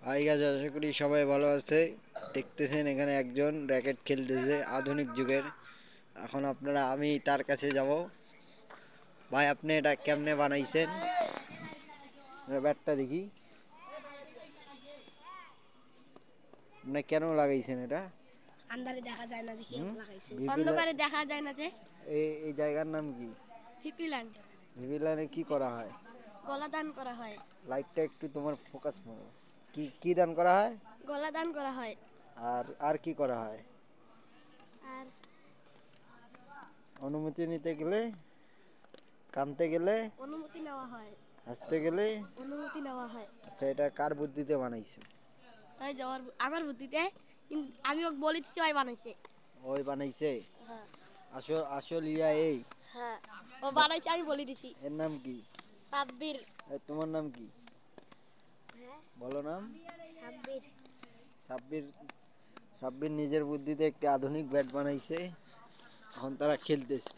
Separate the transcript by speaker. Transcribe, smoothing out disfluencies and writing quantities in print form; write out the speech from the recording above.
Speaker 1: Hi guys, আশা করি সবাই ভালো আছে। দেখতেছেন এখানে একজন র্যাকেট খেলতেছে আধুনিক যুগের। এখন আমি তার কাছে যাব। ভাই, আপনি এটা কেমনে বানাইছেন? ব্যাটটা দেখি। আপনি কেন লাগাইছেন এটা?
Speaker 2: আন্ধারে দেখা যায় না দেখি লাগাইছি।
Speaker 1: ভিভিলা
Speaker 2: অন্ধকারে দেখা যায় না যে।
Speaker 1: এই জায়গার নাম কি?
Speaker 2: হিপিল্যান্ড।
Speaker 1: ভিভিলানে কি করা হয়?
Speaker 2: গলা দান করা হয়।
Speaker 1: লাইটটা একটু তোমার ফোকাস করো। কি কি দান করা হয়?
Speaker 2: গলা দান করা হয়।
Speaker 1: আর আর কি করা হয়?
Speaker 2: আর
Speaker 1: অনুমতি নিতে গেলে, কানতে গেলে,
Speaker 2: অনুমতি নেওয়া হয়।
Speaker 1: হাসতে গেলে
Speaker 2: অনুমতি নেওয়া হয়।
Speaker 1: আচ্ছা, এটা কার বুদ্ধিতে বানাইছে?
Speaker 2: তাই যাওয়ার আমার বুদ্ধিতে আমি ওকে বলেছি ওই বানাইছে।
Speaker 1: ওই বানাইছে?
Speaker 2: হ্যাঁ।
Speaker 1: আসল আসল ইয়া এই?
Speaker 2: হ্যাঁ, ও বানাইছে, আমি বলে দিছি।
Speaker 1: এর নাম কি?
Speaker 2: সাব্বির।
Speaker 1: তোমার নাম কি?
Speaker 2: হ্যাঁ,
Speaker 1: বলো নাম।
Speaker 2: সাব্বির।
Speaker 1: সাব্বির। সাব্বির নিজের বুদ্ধিতে একটি আধুনিক ব্যাট বানাইছে। এখন তারা খেলতেছে।